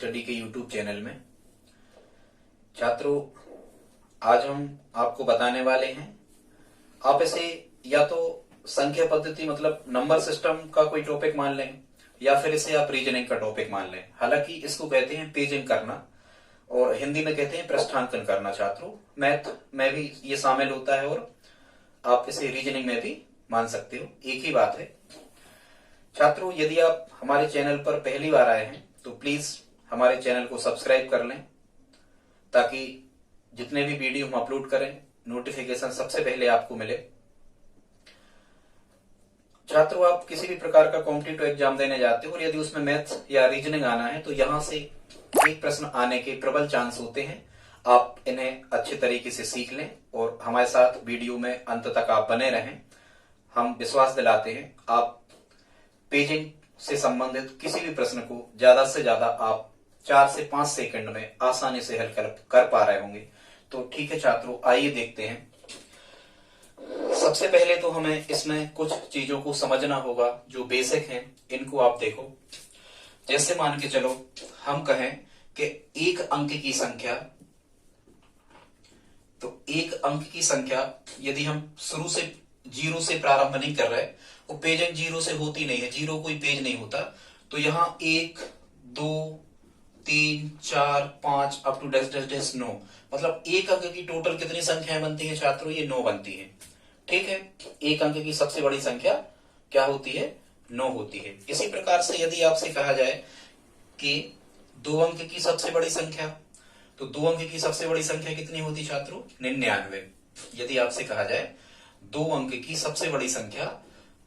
Study के YouTube channel में। छात्रों, आज हम आपको बताने वाले हैं, आप इसे या तो संख्या पद्धति मतलब नंबर सिस्टम का कोई टॉपिक मान लें या फिर इसे आप रीजनिंग का टॉपिक मान लें। हालांकि इसको कहते हैं पेजिंग करना और हिंदी में कहते हैं पृष्ठांकन करना। छात्रों, मैथ में भी ये शामिल होता है और आप इसे रीजनिंग में भी मान सकते हो, एक ही बात है। छात्रों, यदि आप हमारे चैनल पर पहली बार आए हैं तो प्लीज हमारे चैनल को सब्सक्राइब कर लें ताकि जितने भी वीडियो हम अपलोड करें नोटिफिकेशन सबसे पहले आपको मिले। छात्रों, आप किसी भी प्रकार का कॉम्पिटिटिव एग्जाम देने जाते हो और यदि उसमें मैथ्स या रीजनिंग आना है तो यहां से एक प्रश्न आने के प्रबल चांस होते हैं। आप इन्हें अच्छे तरीके से सीख लें और हमारे साथ वीडियो में अंत तक आप बने रहें। हम विश्वास दिलाते हैं आप पेजिंग से संबंधित किसी भी प्रश्न को ज्यादा से ज्यादा आप 4 से 5 सेकंड में आसानी से हल कर पा रहे होंगे। तो ठीक है छात्रों, आइए देखते हैं। सबसे पहले तो हमें इसमें कुछ चीजों को समझना होगा जो बेसिक हैं, इनको आप देखो। जैसे मान के चलो हम कहें कि एक अंक की संख्या, तो एक अंक की संख्या यदि हम शुरू से 0 से प्रारंभ नहीं कर रहे, वो पेजिंग 0 से होती नहीं है, 0 कोई पेज नहीं होता। तो यहां 1 2 3 4 5 up to dash dash dash 9, मतलब एक अंक की टोटल कितनी संख्याएं बनती है छात्रों? ये 9 बनती है। ठीक है, एक अंक की सबसे बड़ी संख्या क्या होती है? 9 होती है। इसी प्रकार से यदि आपसे कहा जाए कि 2 अंक की सबसे बड़ी संख्या, तो 2 अंक की सबसे बड़ी संख्या कितनी होती छात्रों? 99। यदि आपसे कहा जाए 2 अंक की सबसे बड़ी संख्या,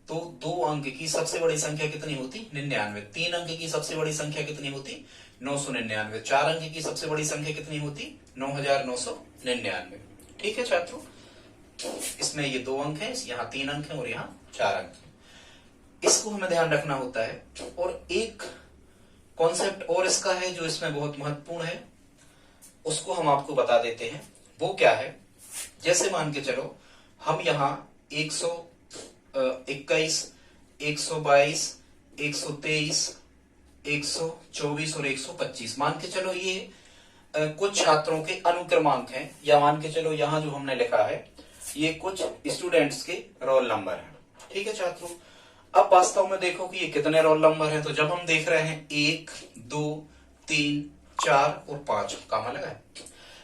तो 2 अंक की सबसे बड़ी संख्या कितनी होती? 99। 3 अंक की सबसे बड़ी संख्या कितनी होती? 999। 4 अंक की सबसे बड़ी संख्या कितनी होती? 9999। ठीक है छात्रों, इसमें ये 2 अंक है, यहाँ 3 अंक है और यहाँ 4 अंक है। इसको हमें ध्यान रखना होता है। और एक कॉन्सेप्ट और इसका है जो इसमें बहुत महत्वपूर्ण है, उसको हम आपको बता देते हैं। वो क्या है? जैसे मान के चलो हम यहाँ 121, 122, 123, 124 और 125 मान के चलो ये कुछ छात्रों के अनुक्रमांक हैं, या मान के चलो यहाँ जो हमने लिखा है ये कुछ स्टूडेंट्स के रोल नंबर हैं। ठीक है छात्रों, अब वास्तव में देखो कि ये कितने रोल नंबर हैं। तो जब हम देख रहे हैं 1 2 3 4 और 5 कहाँ लगा है,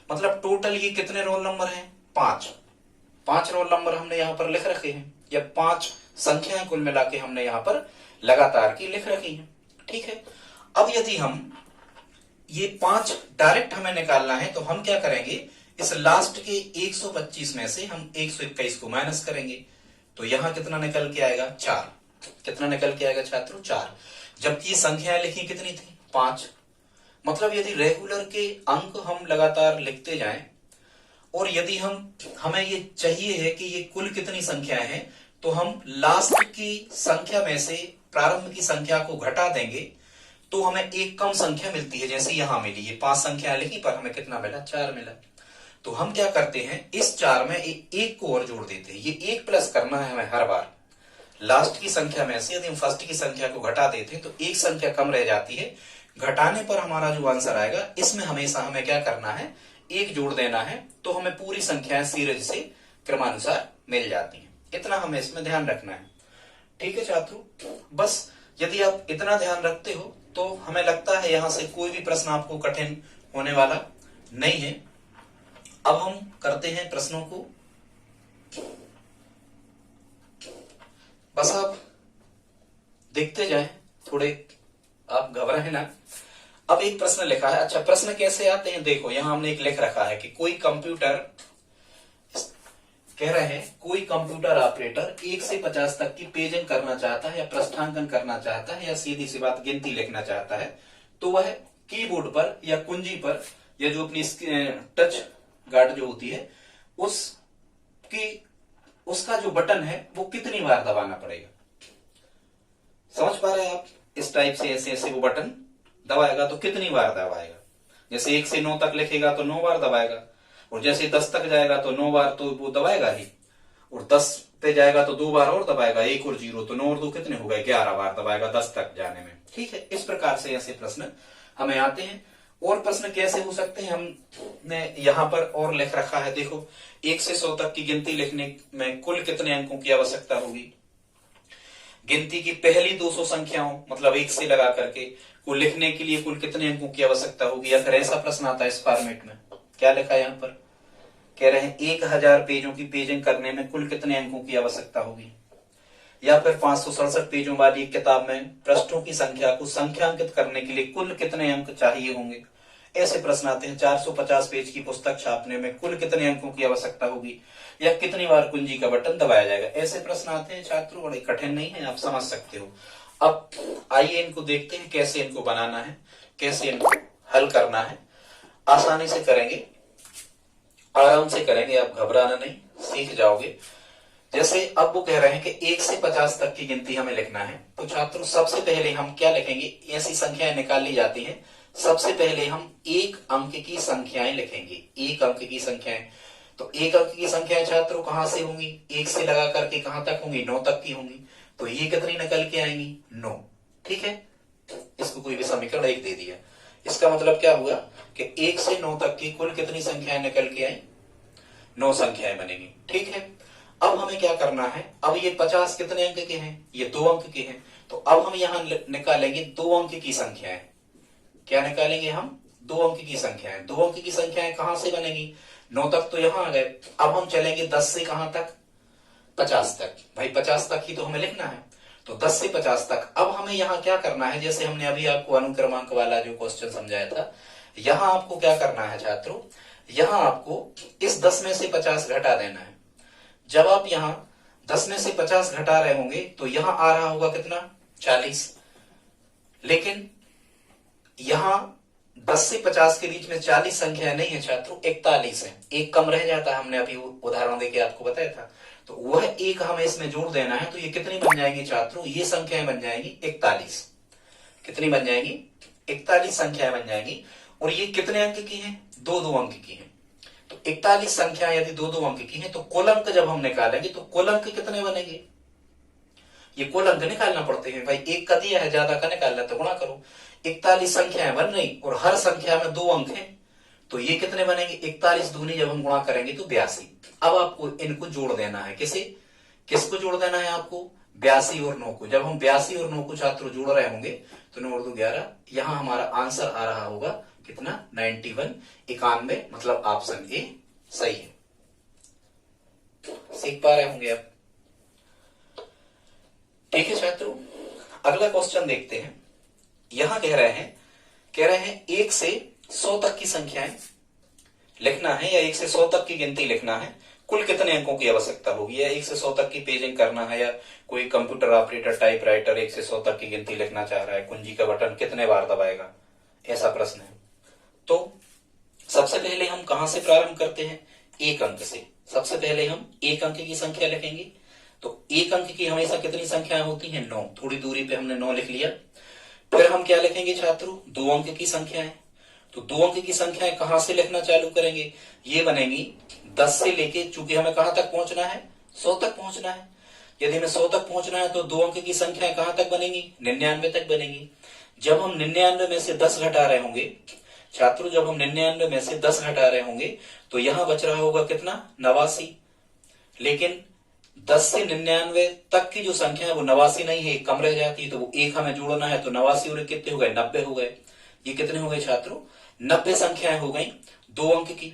मतलब टोटल ये कितने रोल नंबर हैं? 5 रोल नंबर हमने यहाँ पर लिख रखे हैं, या 5 संख्याएं कुल मिला के हमने यहाँ पर लगातार की लिख रखी हैं। ठीक है, अब यदि हम ये 5 डायरेक्ट हमें निकालना है तो हम क्या करेंगे, इस लास्ट के 125 में से हम 121 को माइनस करेंगे। तो यहां कितना निकल के आएगा? 4। कितना निकल के आएगा छात्रों? 4। जबकि संख्याएं लिखी कितनी थी? 5। मतलब यदि रेगुलर के अंक हम लगातार लिखते जाएं और यदि हमें ये चाहिए है कि ये कुल कितनी संख्याएं हैं, तो हम लास्ट की संख्या में से प्रारंभ की संख्या को घटा देंगे तो हमें एक कम संख्या मिलती है। जैसे यहां मिली, ये 5 संख्या लिखी पर हमें कितना मिला? 4 मिला। तो हम क्या करते हैं, इस 4 में एक को और जोड़ देते हैं। ये 1 प्लस करना है हमें हर बार। लास्ट की संख्या में से यदि हम फर्स्ट की संख्या को घटा देते हैं तो एक संख्या कम रह जाती है। घटाने पर हमारा जो आंसर आएगा, इसमें हमेशा हमें क्या करना है? 1 जोड़ देना है, तो हमें पूरी संख्याएं सीरीज से क्रमानुसार मिल जाती हैं। इतना हमें इसमें ध्यान रखना है। ठीक है छात्रों, बस यदि आप इतना ध्यान रखते हो तो हमें लगता है यहां से कोई भी प्रश्न आपको कठिन होने वाला नहीं है। अब हम करते हैं प्रश्नों को। बस आप देखते जाएं, थोड़े आप घबराएं ना। अब एक प्रश्न लिखा है। अच्छा, प्रश्न कैसे आते हैं देखो, यहां हमने एक लिख रखा है कि कोई कंप्यूटर, कह रहे हैं कोई कंप्यूटर ऑपरेटर 1 से 50 तक की पेजिंग करना चाहता है या पृष्ठांकन करना चाहता है या सीधी सी बात गिनती लिखना चाहता है, तो वह कीबोर्ड पर या कुंजी पर या जो अपनी टच गार्ड जो होती है उसका जो बटन है वो कितनी बार दबाना पड़ेगा? समझ पा रहे हैं आप? इस टाइप से ऐसे ऐसे वो बटन दबाएगा तो कितनी बार दबाएगा? जैसे 1 से 9 तक लिखेगा तो 9 बार दबाएगा, और जैसे 10 तक जाएगा तो 9 बार तो वो दबाएगा ही, और 10 पे जाएगा तो 2 बार और दबाएगा, 1 और 0 तो 9 और 2 कितने हो गए? 11 बार दबाएगा 10 तक जाने में। ठीक है, इस प्रकार से ऐसे प्रश्न हमें आते हैं। और प्रश्न कैसे हो सकते हैं, हमने यहाँ पर और लिख रखा है, देखो 1 से 100 तक की गिनती लिखने में कुल कितने अंकों की आवश्यकता होगी। गिनती की पहली 200 संख्याओं मतलब 1 से लगा करके को लिखने के लिए कुल कितने अंकों की आवश्यकता होगी। या फिर ऐसा प्रश्न आता है इस फॉर्मेट में, क्या लिखा है यहाँ पर, कह रहे हैं 1000 पेजों की पेजिंग करने में कुल कितने अंकों की आवश्यकता होगी। या फिर 567 पेजों वाली किताब में पृष्ठों की संख्या को संख्यांकित करने के लिए कुल कितने अंक चाहिए होंगे। ऐसे प्रश्न आते हैं। 450 पेज की पुस्तक छापने में कुल कितने अंकों की आवश्यकता होगी, या कितनी बार कुंजी का बटन दबाया जाएगा। ऐसे प्रश्न आते हैं छात्रों, बड़े कठिन नहीं है, आप समझ सकते हो। अब आइए इनको देखते हैं कैसे इनको बनाना है, कैसे इनको हल करना है। आसानी से करेंगे, आराम से करेंगे, आप घबराना नहीं, सीख जाओगे। जैसे अब वो कह रहे हैं कि 1 से 50 तक की गिनती हमें लिखना है, तो छात्रों सबसे पहले हम क्या लिखेंगे, ऐसी संख्याएं निकाल ली जाती हैं। सबसे पहले हम 1 अंक की संख्याएं लिखेंगे, 1 अंक की संख्याएं। तो 1 अंक की संख्याएं छात्रों कहां से होंगी, 1 से लगा करके कहां तक होंगी, 9 तक की होंगी। तो ये कितनी निकल के आएंगी, 9। ठीक है, इसको कोई भी समीकरण 1 दे दिया। इसका मतलब क्या हुआ कि 1 से 9 तक की कुल कितनी संख्याएं निकल के आई, 9 संख्याएं बनेगी। ठीक है, अब हमें क्या करना है, अब ये 50 कितने अंक के हैं, ये 2 अंक के हैं। तो अब हम यहां निकालेंगे 2 अंक की संख्याएं। क्या निकालेंगे हम, 2 अंक की संख्याएं। 2 अंक की संख्याएं कहां से बनेगी, 9 तक तो यहां आ गए। अब हम चलेंगे 10 से कहां तक, 50 तक। भाई 50 तक ही तो हमें लिखना है, तो 10 से 50 तक। अब हमें यहाँ क्या करना है, जैसे हमने अभी आपको अनुक्रमांक वाला जो क्वेश्चन समझाया था, यहाँ आपको क्या करना है छात्रों, यहाँ आपको इस 10 में से 50 घटा देना है। जब आप यहाँ 10 में से 50 घटा रहे होंगे तो यहाँ आ रहा होगा कितना, 40। लेकिन यहाँ 10 से 50 के बीच में 40 संख्या नहीं है छात्रों, 41 है। एक कम रह जाता है, हमने अभी उदाहरण देके आपको बताया था। तो वह एक हमें इसमें जोड़ देना है। तो ये कितनी बन जाएंगी छात्रों, ये संख्याएं बन जाएंगी 41। कितनी बन जाएंगी, 41 संख्याएं बन जाएंगी। और ये कितने अंक की हैं, 2-2 अंक की हैं। तो 41 संख्या यदि 2-2 अंक की हैं, तो कुल अंक जब हम निकालेंगे तो कुल अंक कितने बनेंगे, ये कुल अंक निकालना पड़ते हैं। भाई एक का दिया है, ज्यादा का निकालना तो गुणा करो। 41 संख्याएं बन रही और हर संख्या में 2 अंक हैं, तो ये कितने बनेंगे, 41 दूनी जब हम गुणा करेंगे तो 82। अब आपको इनको जोड़ देना है, किसको जोड़ देना है आपको, 82 और 9 को। जब हम 82 और 9 को छात्रों जोड़ रहे होंगे तो 9 और 2 11, यहां हमारा आंसर आ रहा होगा कितना, 91, 91। मतलब ऑप्शन ए सही है। सीख पा रहे होंगे आप। ठीक है छात्रों, अगला क्वेश्चन देखते हैं। यहां कह रहे हैं 1 से 100 तक की संख्याएं लिखना है, या 1 से 100 तक की गिनती लिखना है, कुल कितने अंकों की आवश्यकता होगी। या 1 से 100 तक की पेजिंग करना है, या कोई कंप्यूटर ऑपरेटर टाइपराइटर 1 से 100 तक की गिनती लिखना चाह रहा है, कुंजी का बटन कितने बार दबाएगा, ऐसा प्रश्न है। तो सबसे पहले हम कहां से प्रारंभ करते हैं, 1 अंक से। सबसे पहले हम 1 अंक की संख्या लिखेंगे। तो 1 अंक की हमेशा कितनी संख्याएं होती हैं, 9। थोड़ी दूरी पे हमने 9 लिख लिया। फिर हम क्या लिखेंगे छात्रों, 2 अंक की संख्याएं। तो 2 अंक की संख्याएं कहां से लिखना चालू करेंगे, ये बनेंगी 10 से लेके, चूंकि हमें कहां तक पहुंचना है, 100 तक पहुंचना है। यदि हमें 100 तक पहुंचना है तो 2 अंक की संख्याएं कहां तक बनेंगी, 99 तक बनेंगी। जब हम 99 में से 10 घटा रहे होंगे छात्रों, जब हम 99 में से 10 घटा रहे होंगे तो यहां बच रहा होगा कितना, 89। लेकिन 10 से 99 तक की जो संख्या है वो 89 नहीं है, कम रह जाती है। तो वो एक हमें जोड़ना है, तो 89 और कितने हो गए, 90 हो गए। ये कितने हो गए छात्रों, 90 संख्याएं हो गई 2 अंक की।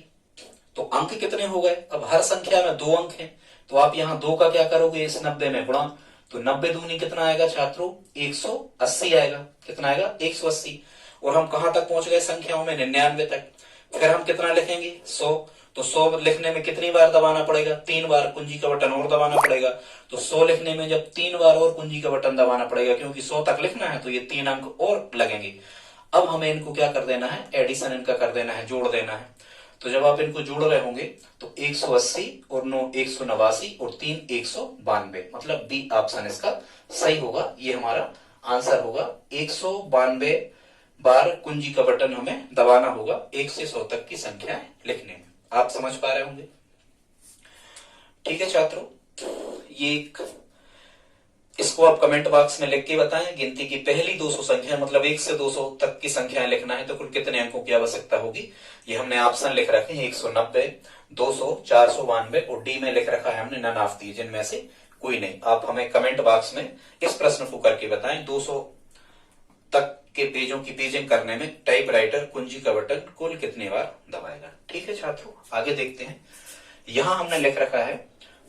तो अंक कितने हो गए, अब हर संख्या में 2 अंक हैं, तो आप यहाँ 2 का क्या करोगे, इस 90 में गुणा। तो 90 दूनी कितना आएगा छात्रों, 180 आएगा। कितना आएगा, 180। और हम कहां तक पहुंच गए संख्याओं में, 99 तक। फिर हम कितना लिखेंगे, 100। तो 100 लिखने में कितनी बार दबाना पड़ेगा, 3 बार कुंजी का बटन और दबाना पड़ेगा। तो 100 लिखने में जब 3 बार और कुंजी का बटन दबाना पड़ेगा, क्योंकि 100 तक लिखना है, तो ये 3 अंक और लगेंगे। अब हमें इनको क्या कर देना है, एडिशन इनका कर देना है, जोड़ देना है। तो जब आप इनको जोड़ रहे होंगे तो 180 और 9 189 और 3 192, मतलब बी ऑप्शन इसका सही होगा। ये हमारा आंसर होगा। 192 बार कुंजी का बटन हमें दबाना होगा 1 से 100 तक की संख्या लिखने में। आप समझ पा रहे होंगे। ठीक है छात्रों, ये एक इस इसको आप कमेंट बॉक्स में लिख के बताएं। गिनती की पहली 200 संख्या मतलब 1 से 200 तक की संख्याएं लिखना है तो कुल कितने अंकों की आवश्यकता होगी। ये हमने ऑप्शन लिख रखे हैं 190, 200, 492 और डी में लिख रखा है हमने नन ऑफ दी, जिनमें से कोई नहीं। आप हमें कमेंट बॉक्स में इस प्रश्न को करके बताएं 200 तक के पेजों की पेजिंग करने में टाइपराइटर कुंजी का बटन कुल कितने बार दबाएगा। ठीक है छात्रों, आगे देखते हैं। यहां हमने लिख रखा है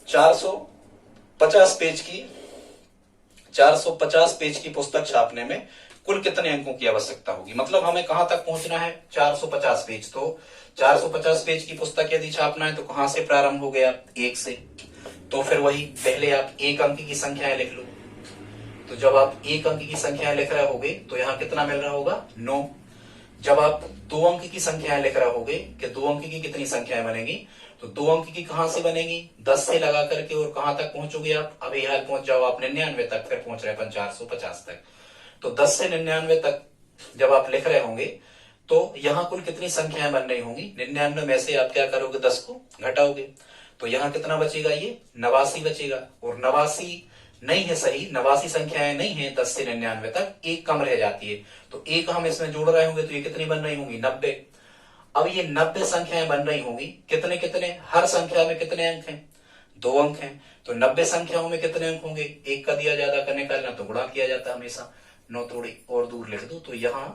450 पेज की पुस्तक छापने में कुल कितने अंकों की आवश्यकता होगी। मतलब हमें कहां तक पहुंचना है, 450 पेज। तो 450 पेज की पुस्तक यदि छापना है तो कहां से प्रारंभ हो गया, 1 से। तो फिर वही पहले आप एक अंक की संख्याएं लिख लो। तो जब आप एक अंक की संख्याएं लिख रहे होगे तो यहाँ कितना मिल रहा होगा, 9। जब आप 2 अंक की संख्याएं लिख रहे होगे कि 2 अंक की कितनी संख्याएं बनेगी, तो 2 अंक की कहां से बनेगी, 10 से लगा करके और कहां तक पहुंचोगे आप, अभी हाल पहुंच जाओ आप 99 तक, फिर पहुंच रहे 450 तक। तो 10 से 99 तक जब आप लिख रहे होंगे तो यहाँ कुल कितनी संख्याएं बन रही होंगी, 99 में से आप क्या करोगे, 10 को घटाओगे। तो यहाँ कितना बचेगा, ये 89 बचेगा। और 89 नहीं है सही, 89 संख्याएं नहीं है 10 से 99 तक, एक कम रह जाती है। तो एक हम इसमें जोड़ रहे होंगे तो ये कितनी बन रही होंगी, 90। अब ये 90 संख्याएं बन रही होंगी, कितने कितने, हर संख्या में कितने अंक हैं, 2 अंक हैं। तो 90 संख्याओं में कितने अंक होंगे, एक का दिया ज्यादा का निकालना तो गुणा किया जाता है हमेशा। 9 थोड़ी और दूर लिख दो, तो यहाँ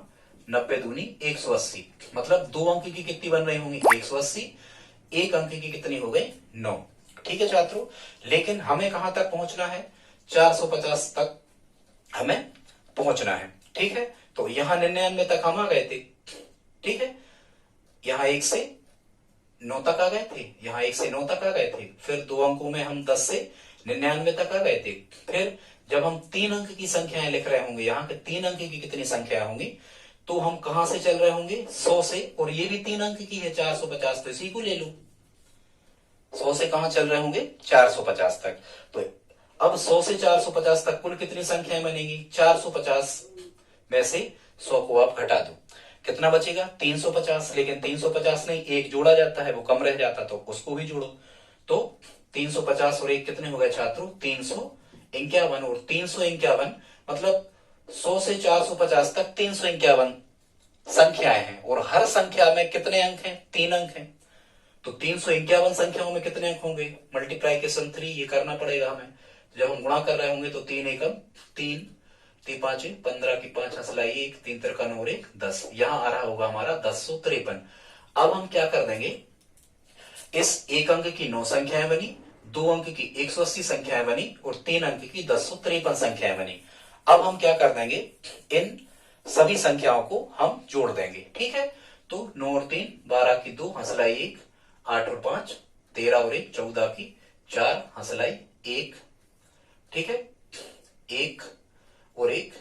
90 दूनी 180, मतलब 2 अंक की कितनी बन रही होंगी, 180। एक अंक की कितनी हो गई, 9। ठीक है छात्रों, लेकिन हमें कहां तक पहुंचना है, 450 तक हमें पहुंचना है। ठीक है, तो यहाँ 99 तक हम आ गए थे। ठीक है, यहाँ 1 से 9 तक आ गए थे, यहाँ 1 से 9 तक आ गए थे। फिर 2 अंकों में हम 10 से 99 तक आ गए थे। फिर जब हम 3 अंक की संख्याएं लिख रहे होंगे, यहाँ के 3 अंक की कितनी संख्या होंगी, तो हम कहां से चल रहे होंगे, 100 से। और ये भी 3 अंक की है 450, तो इसी को ले लो। 100 से कहां चल रहे होंगे, 450 तक। तो अब 100 से 450 तक कुल कितनी संख्याएं बनेगी, 450 में से 100 को आप घटा दो, कितना बचेगा, 350। लेकिन 350 नहीं, एक जोड़ा जाता है वो कम रह जाता, तो उसको भी जोड़ो। तो 350 और 1 कितने हो गए छात्रों, 351। और 351 मतलब 100 से 450 तक 351 संख्याएं हैं, और हर संख्या में कितने अंक हैं, 3 अंक हैं। तो 351 संख्याओं में कितने अंक होंगे, मल्टीप्लाइकेशन 3 ये करना पड़ेगा हमें। जब हम गुणा कर रहे होंगे तो 3 एकम 3, 3 5 15 की 5 हंसलाई 1, 3 तिरका 9 और 1 10। यहां आ रहा होगा हमारा 1053। अब हम क्या कर देंगे, इस एक अंक की 9 संख्याएं बनी, 2 अंक की 180 संख्याएं बनी और 3 अंक की 1053 संख्याएं बनी। अब हम क्या कर देंगे, इन सभी संख्याओं को हम जोड़ देंगे। ठीक है, तो 9 और 3 12 की 2 हंसलाई 1, 8 और 5 13 और 1 14 की 4 हंसलाई 1। ठीक है, 1 और 1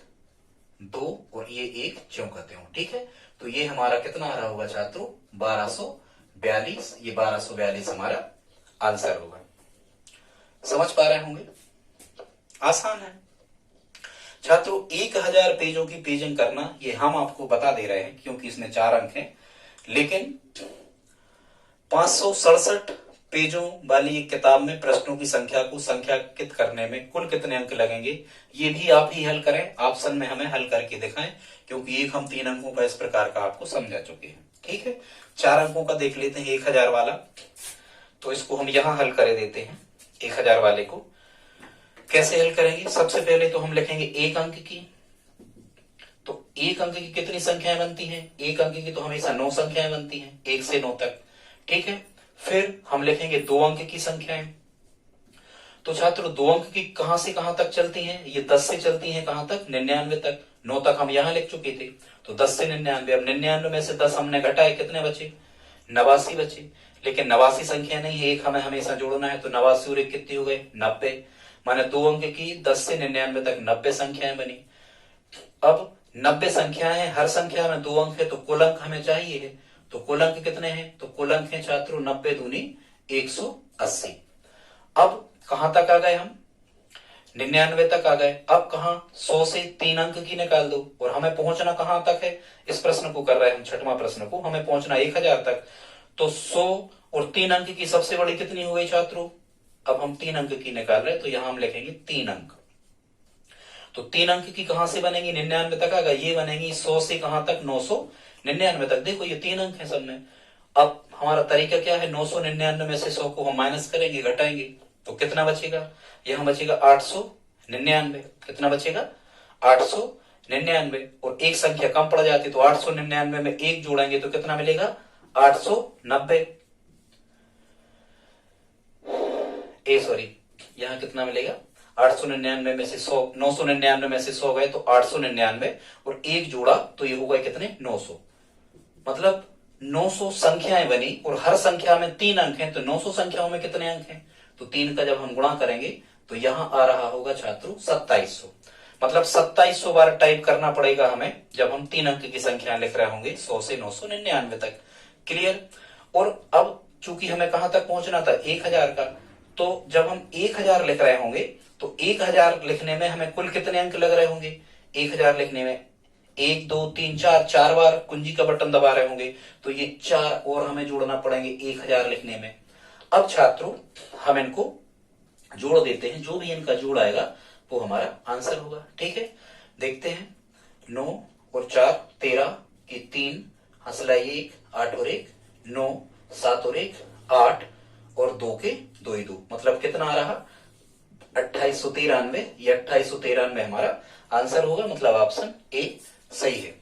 2 और ये 1 क्यों कहते हो। ठीक है, तो ये हमारा कितना आ रहा होगा छात्रों, 1242। ये 1242 हमारा आंसर होगा। समझ पा रहे होंगे, आसान है छात्रों। 1000 पेजों की पेजिंग करना ये हम आपको बता दे रहे हैं क्योंकि इसमें 4 अंक हैं, लेकिन 567 पेजों वाली एक किताब में प्रश्नों की संख्या को संख्याकित करने में कुल कितने अंक लगेंगे, ये भी आप ही हल करें, ऑप्शन में हमें हल करके दिखाएं, क्योंकि एक हम 3 अंकों का इस प्रकार का आपको समझा चुके हैं। ठीक है, 4 अंकों का देख लेते हैं 1000 वाला। तो इसको हम यहां हल कर देते हैं। 1000 वाले को कैसे हल करेंगे, सबसे पहले तो हम लिखेंगे एक अंक की। तो एक अंक की कितनी संख्याएं बनती हैं, एक अंक की तो हमेशा 9 संख्याएं बनती हैं, 1 से 9 तक। ठीक है, फिर हम लिखेंगे 2 अंक की संख्याएं। तो छात्रों 2 अंक की कहां से कहां तक चलती हैं, ये 10 से चलती हैं कहां तक, 99 तक। 9 तक हम यहां लिख चुके थे, तो 10 से 99। अब 99 में से 10 हमने घटाए, कितने बचे, 89 बचे। लेकिन 89 संख्या नहीं है, एक हमें हमेशा जोड़ना है, तो 89 और 1 कितनी हो गई, 90। माने 2 अंक की 10 से 99 तक 90 संख्याएं बनी। अब 90 संख्याएं हैं, हर संख्या में 2 अंक है, तो कुल अंक हमें चाहिए है। तो कुल अंक कितने हैं, तो कुल अंक है छात्रों 90 दूनी 180। अब कहां तक आ गए हम, 99 तक आ गए। अब कहां, 100 से 3 अंक की निकाल दो, और हमें पहुंचना कहां तक है, इस प्रश्न को कर रहे हैं हम, 6वां प्रश्न को, हमें पहुंचना 1000 तक। तो 100 और 3 अंक की सबसे बड़ी कितनी हो गई छात्रों, अब हम 3 अंक की निकाल रहे हैं, तो यहां हम लिखेंगे 3 अंक। तो 3 अंक की कहां से बनेंगी, 99 तक आएगा, ये बनेंगी 100 से कहां तक, 999 तक। देखो ये 3 अंक है सब में। अब हमारा तरीका क्या है, 999 में से 100 को हम माइनस करेंगे, घटाएंगे, तो कितना बचेगा, यहां बचेगा 899। कितना बचेगा, 899। और एक संख्या कम पड़ जाती तो 899 में एक जोड़ेंगे तो कितना मिलेगा, 890। सॉरी, यहां कितना मिलेगा, 899 में से 100, 999 में से 100 गए तो 899, और एक जोड़ा तो ये होगा कितने, 900। मतलब 900 संख्याएं बनी और हर संख्या में 3 अंक हैं, तो 900 संख्याओं में कितने अंक हैं, तो 3 का जब हम गुणा करेंगे तो यहां आ रहा होगा छात्रों 2700। मतलब 2700 बार टाइप करना पड़ेगा हमें जब हम 3 अंक की संख्या लिख रहे होंगे 100 से 999 तक। क्लियर। और अब चूंकि हमें कहां तक पहुंचना था, 1000 का, तो जब हम 1000 लिख रहे होंगे तो 1000 लिखने में हमें कुल कितने अंक लग रहे होंगे, 1000 लिखने में 1 2 3 4, 4 बार कुंजी का बटन दबा रहे होंगे, तो ये 4 और हमें जोड़ना पड़ेंगे 1000 लिखने में। अब छात्रों हम इनको जोड़ देते हैं, जो भी इनका जोड़ आएगा वो हमारा आंसर होगा। ठीक है, देखते हैं। 9 और 4 13 की 3, हंसला 1 8 और 1 9, 7 और 1 8 और 2 के 2 ही 2, मतलब कितना आ रहा, 2893। ये 2893 हमारा आंसर होगा, मतलब ऑप्शन ए सही है।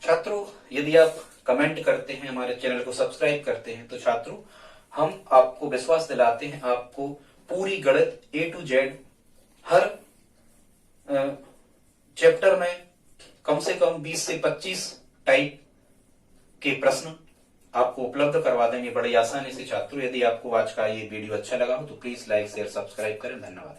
छात्रों यदि आप कमेंट करते हैं, हमारे चैनल को सब्सक्राइब करते हैं, तो छात्रों हम आपको विश्वास दिलाते हैं, आपको पूरी गणित A to Z her chapter में कम से कम 20 से 25 टाइप के प्रश्न आपको उपलब्ध करवा देंगे बड़ी आसानी से। छात्रों यदि आपको आज का ये वीडियो अच्छा लगा हो तो प्लीज लाइक शेयर सब्सक्राइब करें। धन्यवाद।